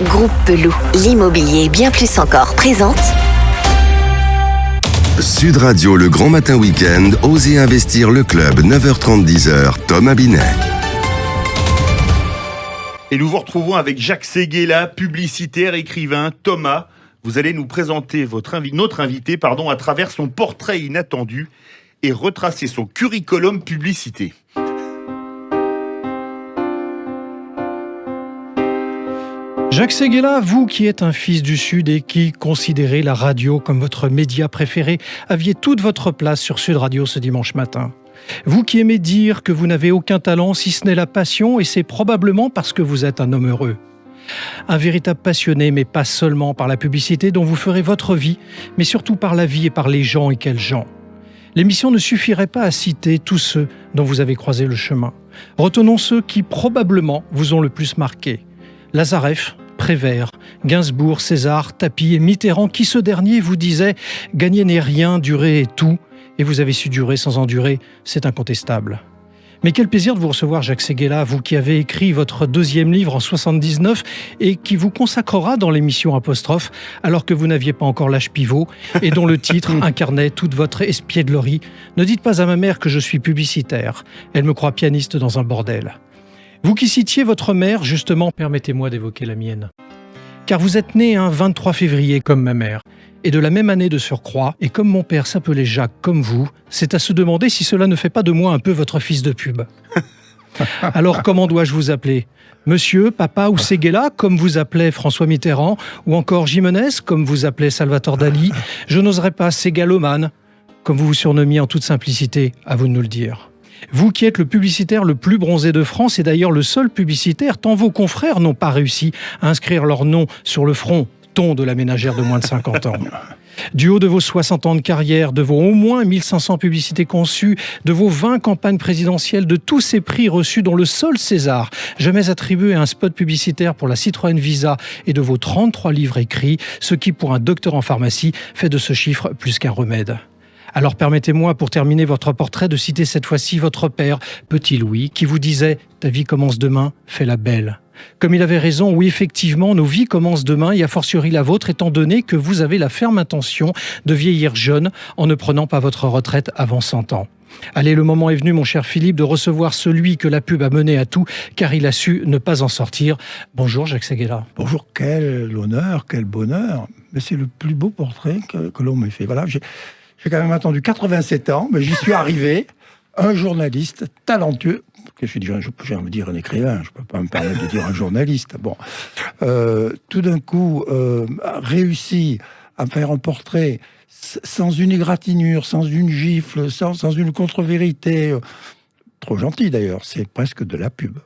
Groupe Pelou, l'immobilier bien plus encore présente. Sud Radio, le grand matin week-end, Osez investir le club, 9h30, 10h, Thomas Binet. Et nous vous retrouvons avec Jacques Séguéla, publicitaire, écrivain. Thomas, vous allez nous présenter notre invité à travers son portrait inattendu et retracer son curriculum publicité. Jacques Séguéla, vous qui êtes un fils du Sud et qui considérez la radio comme votre média préféré, aviez toute votre place sur Sud Radio ce dimanche matin. Vous qui aimez dire que vous n'avez aucun talent si ce n'est la passion, et c'est probablement parce que vous êtes un homme heureux. Un véritable passionné, mais pas seulement par la publicité dont vous ferez votre vie, mais surtout par la vie et par les gens, et quels gens. L'émission ne suffirait pas à citer tous ceux dont vous avez croisé le chemin. Retenons ceux qui probablement vous ont le plus marqué. Lazareff, Prévert, Gainsbourg, César, Tapie et Mitterrand, qui ce dernier vous disait « Gagner n'est rien, durer est tout », et vous avez su durer sans endurer, c'est incontestable. Mais quel plaisir de vous recevoir, Jacques Séguéla, vous qui avez écrit votre deuxième livre en 79 et qui vous consacrera dans l'émission Apostrophe, alors que vous n'aviez pas encore l'âge pivot, et dont le titre incarnait toute votre espièglerie. Ne dites pas à ma mère que je suis publicitaire, elle me croit pianiste dans un bordel. Vous qui citiez votre mère, justement, permettez-moi d'évoquer la mienne. Car vous êtes né un 23 février comme ma mère, et de la même année de surcroît, et comme mon père s'appelait Jacques comme vous, c'est à se demander si cela ne fait pas de moi un peu votre fils de pub. Alors comment dois-je vous appeler ? Monsieur, papa ou Séguéla, comme vous appelait François Mitterrand, ou encore Jimenez, comme vous appelait Salvatore Dali ? Je n'oserais pas Ségalomane, comme vous vous surnommiez en toute simplicité, à vous de nous le dire. Vous qui êtes le publicitaire le plus bronzé de France et d'ailleurs le seul publicitaire, tant vos confrères n'ont pas réussi à inscrire leur nom sur le fronton de la ménagère de moins de 50 ans. Du haut de vos 60 ans de carrière, de vos au moins 1500 publicités conçues, de vos 20 campagnes présidentielles, de tous ces prix reçus dont le seul César jamais attribué à un spot publicitaire pour la Citroën Visa et de vos 33 livres écrits, ce qui pour un docteur en pharmacie fait de ce chiffre plus qu'un remède. Alors permettez-moi, pour terminer votre portrait, de citer cette fois-ci votre père, Petit Louis, qui vous disait « Ta vie commence demain, fais-la belle ». Comme il avait raison, oui, effectivement, nos vies commencent demain, et a fortiori la vôtre, étant donné que vous avez la ferme intention de vieillir jeune en ne prenant pas votre retraite avant 100 ans. Allez, le moment est venu, mon cher Philippe, de recevoir celui que la pub a mené à tout, car il a su ne pas en sortir. Bonjour, Jacques Séguéla. Bonjour, quel honneur, quel bonheur. Mais c'est le plus beau portrait que l'on m'ait fait. Voilà, j'ai quand même attendu 87 ans, mais j'y suis arrivé. Un journaliste talentueux, je peux me dire un écrivain, je ne peux pas me permettre de dire un journaliste. Bon, tout d'un coup, a réussi à faire un portrait sans une égratignure, sans une gifle, sans une contre-vérité. Trop gentil d'ailleurs, c'est presque de la pub.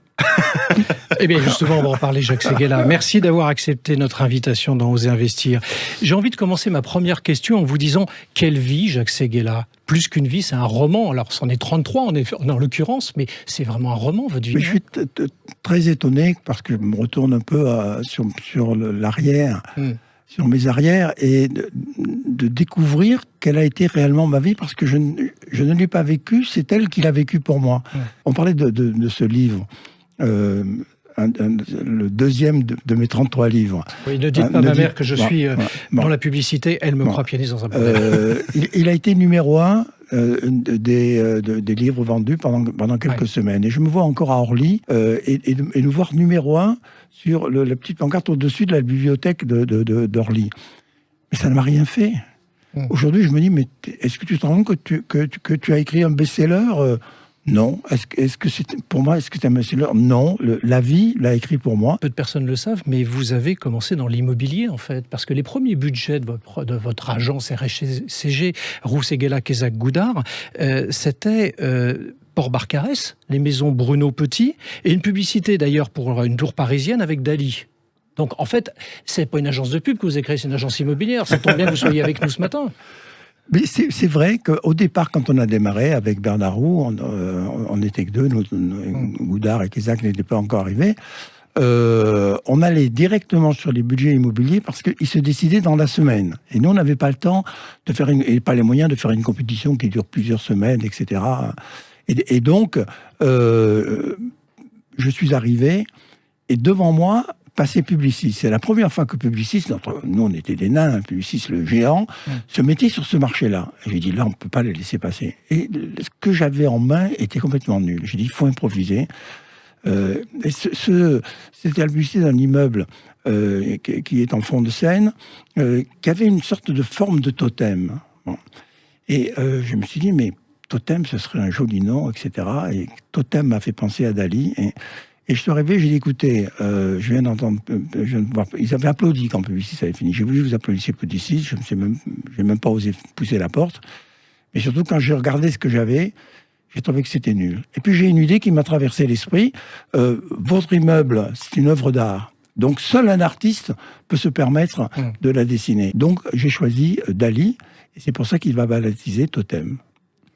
Eh bien justement, on va en parler, Jacques Séguéla. Merci d'avoir accepté notre invitation dans Osez investir. J'ai envie de commencer ma première question en vous disant, quelle vie, Jacques Séguéla ? Plus qu'une vie, c'est un roman. Alors, c'en est 33 en l'occurrence, mais c'est vraiment un roman, votre vie. Mais je suis très étonné parce que je me retourne un peu sur l'arrière, sur mes arrières, et de découvrir quelle a été réellement ma vie, parce que je ne l'ai pas vécue, c'est elle qui l'a vécue pour moi. On parlait de ce livre. Le deuxième de mes 33 livres. Oui, ne dites pas à ma mère que je suis dans la publicité, elle me croit pianiste dans un bordel. Il a été numéro 1 des livres vendus pendant quelques semaines. Et je me vois encore à Orly et nous voir numéro 1 sur la petite pancarte au-dessus de la bibliothèque d'Orly. Mais ça ne m'a rien fait. Aujourd'hui, je me dis, mais est-ce que tu te rends compte que tu as écrit un best-seller Non. Est-ce que c'est pour moi, est-ce que c'est un best-seller ? Non. La vie l'a écrit pour moi. Peu de personnes le savent, mais vous avez commencé dans l'immobilier, en fait, parce que les premiers budgets de votre agence RSCG, Roux Séguéla Kézak Goudard, c'était Port Barcarès, les maisons Bruno Petit, et une publicité d'ailleurs pour une tour parisienne avec Dali. Donc en fait, c'est pas une agence de pub que vous avez créée, c'est une agence immobilière. Ça tombe bien que vous soyez avec nous ce matin. Mais c'est vrai qu'au départ, quand on a démarré avec Bernard Roux, on n'était que deux, Goudard et Kézak n'étaient pas encore arrivés, on allait directement sur les budgets immobiliers parce qu'ils se décidaient dans la semaine. Et nous, on n'avait pas le temps de faire et pas les moyens de faire une compétition qui dure plusieurs semaines, etc. Et donc, je suis arrivé, et devant moi, passer Publicis. C'est la première fois que Publicis, nous on était des nains, hein, Publicis le géant, se mettait sur ce marché-là. J'ai dit là on ne peut pas les laisser passer. Et ce que j'avais en main était complètement nul. J'ai dit il faut improviser. C'était la publicité d'un immeuble qui est en fond de scène, qui avait une sorte de forme de totem. Bon. Et je me suis dit mais totem ce serait un joli nom, etc. Et totem m'a fait penser à Dali. Et je suis arrivé, j'ai dit, écoutez, je viens d'entendre, ils avaient applaudi quand Publicis avait fini. J'ai voulu vous applaudir Publicis, je n'ai même pas osé pousser la porte. Mais surtout, quand j'ai regardé ce que j'avais, j'ai trouvé que c'était nul. Et puis j'ai une idée qui m'a traversé l'esprit. Votre immeuble, c'est une œuvre d'art. Donc seul un artiste peut se permettre de la dessiner. Donc j'ai choisi Dali, et c'est pour ça qu'il va baptiser Totem.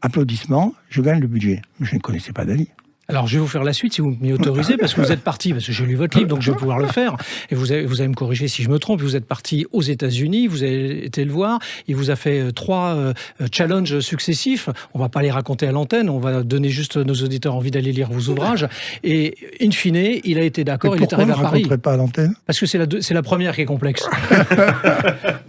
Applaudissements, je gagne le budget. Mais je ne connaissais pas Dali. Alors, je vais vous faire la suite, si vous m'y autorisez, parce que vous êtes parti, parce que j'ai lu votre livre, donc je vais pouvoir le faire, et vous allez me corriger si je me trompe, vous êtes parti aux États-Unis, vous avez été le voir, il vous a fait 3 challenges successifs, on va pas les raconter à l'antenne, on va donner juste nos auditeurs envie d'aller lire vos ouvrages, et in fine, il a été d'accord, il est arrivé à Paris. Pourquoi vous ne raconterez pas à l'antenne ? Parce que c'est la première qui est complexe.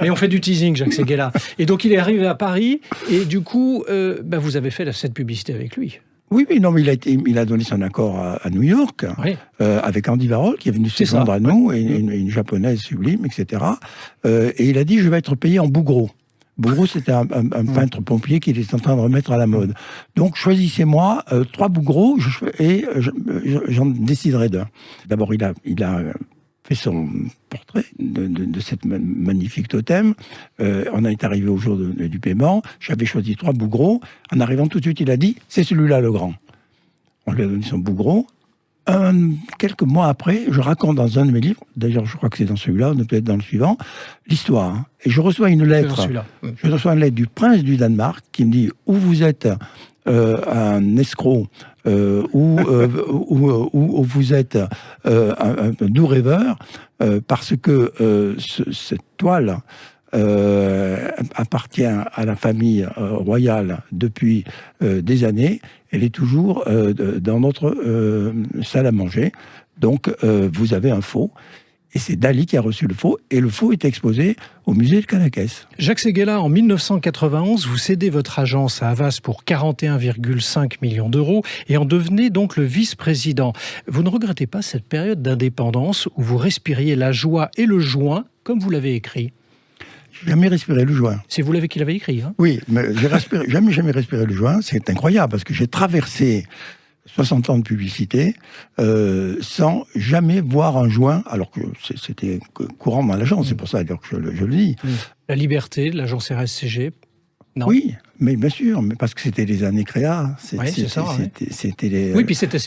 Mais on fait du teasing, Jacques Séguéla. Et donc, il est arrivé à Paris, et du coup, vous avez fait cette publicité avec lui. Oui, non, mais il a donné son accord à New York, oui. Avec Andy Warhol, qui est venu se rendre à nous, et une japonaise sublime, etc. Et il a dit, je vais être payé en bougreau. Bougreau, c'était un peintre pompier qu'il est en train de remettre à la mode. Donc, choisissez-moi 3 bougreaux, et j'en déciderai d'un. D'abord, il a fait son portrait de cette magnifique totem. On est arrivé au jour du paiement. J'avais choisi 3 bougreaux. En arrivant tout de suite, il a dit, c'est celui-là le grand. On lui a donné son bougreau. Quelques mois après, je raconte dans un de mes livres, d'ailleurs je crois que c'est dans celui-là, ou peut-être dans le suivant, l'histoire. Hein. Et je reçois une lettre. Je reçois une lettre du prince du Danemark qui me dit, où vous êtes un escroc, ou vous êtes un doux rêveur, parce que cette toile appartient à la famille royale depuis des années. Elle est toujours dans notre salle à manger. Donc, vous avez un faux. Et c'est Dali qui a reçu le faux, et le faux est exposé au musée de Cadaqués. Jacques Séguéla, en 1991, vous cédez votre agence à Havas pour 41,5 millions d'euros et en devenez donc le vice-président. Vous ne regrettez pas cette période d'indépendance où vous respiriez la joie et le joint, comme vous l'avez écrit ? J'ai jamais respiré le joint. C'est vous qui l'avez écrit, hein ? Oui, mais j'ai jamais respiré le joint. C'est incroyable, parce que j'ai traversé 60 ans de publicité, sans jamais voir un joint, alors que c'était courant dans l'agence, c'est pour ça d'ailleurs que je le dis. La liberté, l'agence RSCG, non ? Oui, mais bien sûr, mais parce que c'était les années créa. C'était les... Oui, puis c'était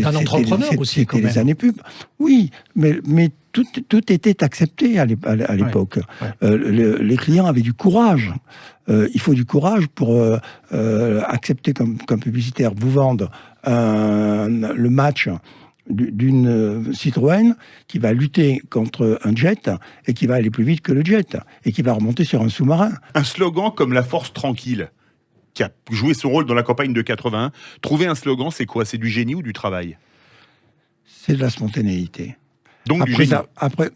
un entrepreneur aussi, quand même. C'était les années pub. Oui, mais tout était accepté à l'époque. Ouais. Les clients avaient du courage. Il faut du courage pour accepter comme publicitaire, vous vendre le match d'une Citroën qui va lutter contre un jet et qui va aller plus vite que le jet et qui va remonter sur un sous-marin. Un slogan comme la force tranquille, qui a joué son rôle dans la campagne de 81. Trouver un slogan, c'est quoi ? C'est du génie ou du travail ? C'est de la spontanéité. Donc du génie.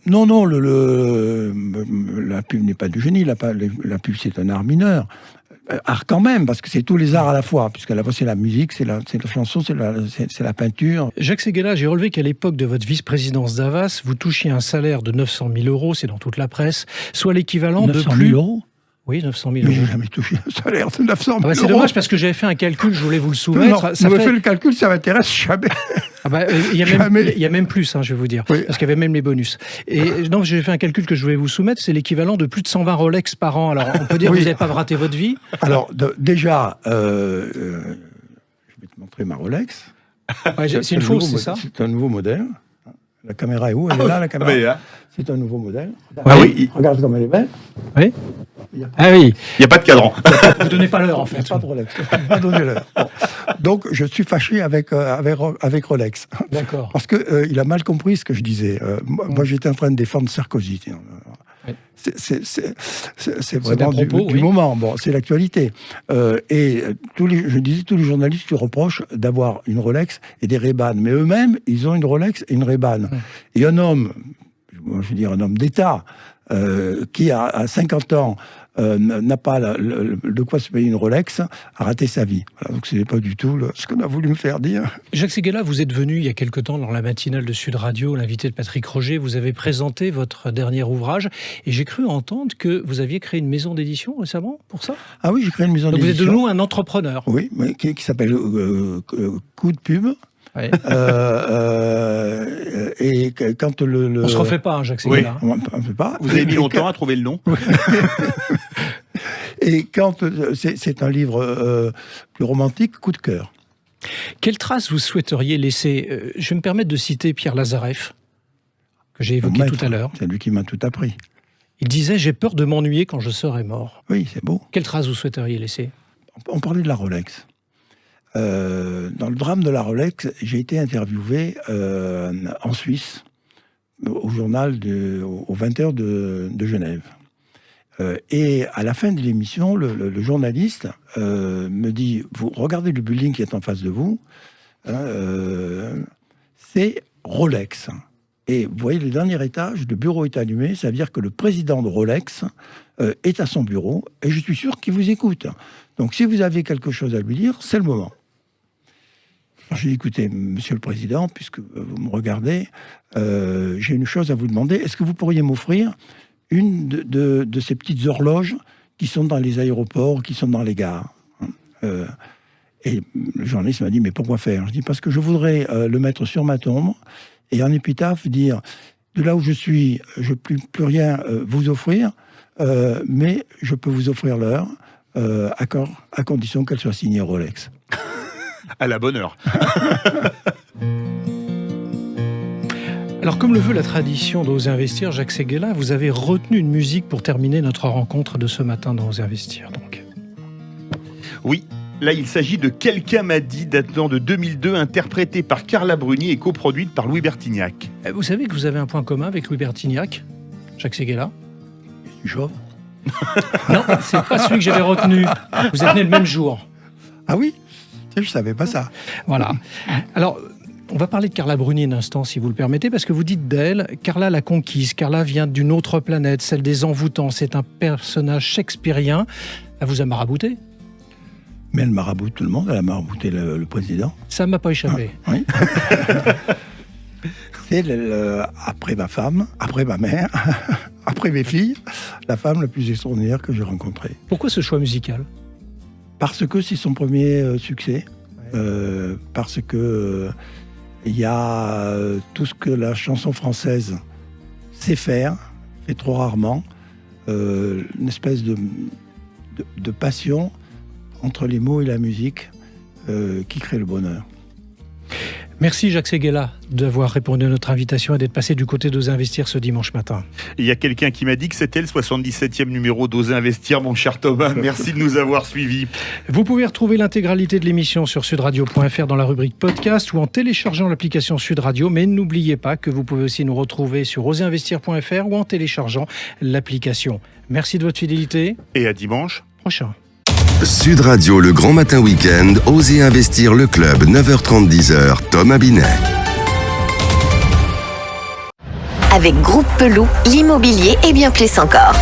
Non, la pub n'est pas du génie. La pub, c'est un art mineur. Art quand même, parce que c'est tous les arts à la fois, puisqu'à la fois c'est la musique, c'est la chanson, c'est la peinture. Jacques Séguéla, j'ai relevé qu'à l'époque de votre vice-présidence d'Havas, vous touchiez un salaire de 900 000 euros, c'est dans toute la presse, soit l'équivalent de plus... 900 000 euros ? Oui, 900 000 euros. Mais j'ai jamais touché un salaire de 900 000 euros. C'est dommage, parce que j'avais fait un calcul, je voulais vous le soumettre. Non, vous avez fait le calcul, ça m'intéresse jamais. Il y a même plus, je vais vous dire, oui. Parce qu'il y avait même les bonus. Et donc, j'ai fait un calcul que je voulais vous soumettre, c'est l'équivalent de plus de 120 Rolex par an. Alors, on peut dire que vous n'avez pas raté votre vie. Alors, déjà, je vais te montrer ma Rolex. Ouais, c'est une fausse, c'est ça ? C'est un nouveau modèle. La caméra est où ? Elle est là, la caméra. C'est un nouveau modèle. Oui. Regarde comme elle est belle. Oui. Il n'y a pas de cadran. Vous ne donnez pas l'heure, en fait. Il n'y a pas de Rolex. Je ne pas donner l'heure. Bon. Donc, je suis fâché avec Rolex. D'accord. Parce qu'il a mal compris ce que je disais. Moi, j'étais en train de défendre Sarkozy. Oui. C'est vraiment du moment. Bon, c'est l'actualité. Et je disais, tous les journalistes lui reprochent d'avoir une Rolex et des Ray-Ban. Mais eux-mêmes, ils ont une Rolex et une Ray-Ban. Et un homme d'État, qui à 50 ans n'a pas de quoi se payer une Rolex, a raté sa vie. Voilà, donc ce n'est pas du tout ce qu'on a voulu me faire dire. Jacques Séguéla, vous êtes venu il y a quelque temps dans la matinale de Sud Radio, l'invité de Patrick Roger. Vous avez présenté votre dernier ouvrage et j'ai cru entendre que vous aviez créé une maison d'édition récemment pour ça. Ah oui, j'ai créé une maison d'édition. Vous êtes de nous un entrepreneur. Oui, qui s'appelle Coup de Pub. Ouais. Et quand on se refait pas, Jacques Séguéla. Oui, on ne fait pas. Vous avez mis longtemps à trouver le nom. Et quand c'est un livre plus romantique, Coup de cœur. Quelle trace vous souhaiteriez laisser Je vais me permettre de citer Pierre Lazareff, que j'ai évoqué tout à l'heure. C'est lui qui m'a tout appris. Il disait « J'ai peur de m'ennuyer quand je serai mort ». Oui, c'est beau. Quelle trace vous souhaiteriez laisser ? On parlait de la Rolex. Dans le drame de la Rolex, j'ai été interviewé en Suisse, au journal aux 20h de Genève. Et à la fin de l'émission, le journaliste me dit « Vous regardez le building qui est en face de vous, c'est Rolex. Et vous voyez, le dernier étage, le bureau est allumé, ça veut dire que le président de Rolex est à son bureau, et je suis sûr qu'il vous écoute. Donc si vous avez quelque chose à lui dire, c'est le moment. » Alors, j'ai dit, écoutez, monsieur le président, puisque vous me regardez, j'ai une chose à vous demander. Est-ce que vous pourriez m'offrir une de ces petites horloges qui sont dans les aéroports, qui sont dans les gares? Et le journaliste m'a dit, mais pourquoi faire? Je dis, parce que je voudrais le mettre sur ma tombe et en épitaphe dire, de là où je suis, je ne peux plus rien vous offrir, mais je peux vous offrir l'heure, à condition qu'elle soit signée Rolex. À la bonne heure. Alors, comme le veut la tradition d'Oser Investir, Jacques Séguéla, vous avez retenu une musique pour terminer notre rencontre de ce matin dans Oser Investir, donc. Oui, là il s'agit de Quelqu'un m'a dit, datant de 2002, interprété par Carla Bruni et coproduite par Louis Bertignac. Vous savez que vous avez un point commun avec Louis Bertignac, Jacques Séguéla? Chauve. Non, c'est pas celui que j'avais retenu. Vous êtes né le même jour. Ah oui? Je ne savais pas ça. Voilà. Alors, on va parler de Carla Bruni un instant, si vous le permettez, parce que vous dites d'elle, Carla l'a conquise. Carla vient d'une autre planète, celle des envoûtants. C'est un personnage shakespearien. Elle vous a marabouté? Mais elle maraboute tout le monde. Elle a marabouté le président. Ça ne m'a pas échappé. Ah, oui. C'est après ma femme, après ma mère, après mes filles, la femme la plus extraordinaire que j'ai rencontrée. Pourquoi ce choix musical? Parce que c'est son premier succès, parce que il y a tout ce que la chanson française sait faire, fait trop rarement, une espèce de passion entre les mots et la musique qui crée le bonheur. Merci Jacques Séguéla d'avoir répondu à notre invitation et d'être passé du côté d'Oser Investir ce dimanche matin. Il y a quelqu'un qui m'a dit que c'était le 77e numéro d'Oser Investir, mon cher Thomas. Merci de nous avoir suivis. Vous pouvez retrouver l'intégralité de l'émission sur sudradio.fr dans la rubrique podcast ou en téléchargeant l'application Sud Radio. Mais n'oubliez pas que vous pouvez aussi nous retrouver sur oserinvestir.fr ou en téléchargeant l'application. Merci de votre fidélité. Et à dimanche prochain. Sud Radio, le grand matin week-end, Osez investir le club, 9h30, 10h, Thomas Binet. Avec Groupe Pelou, l'immobilier et bien plus encore.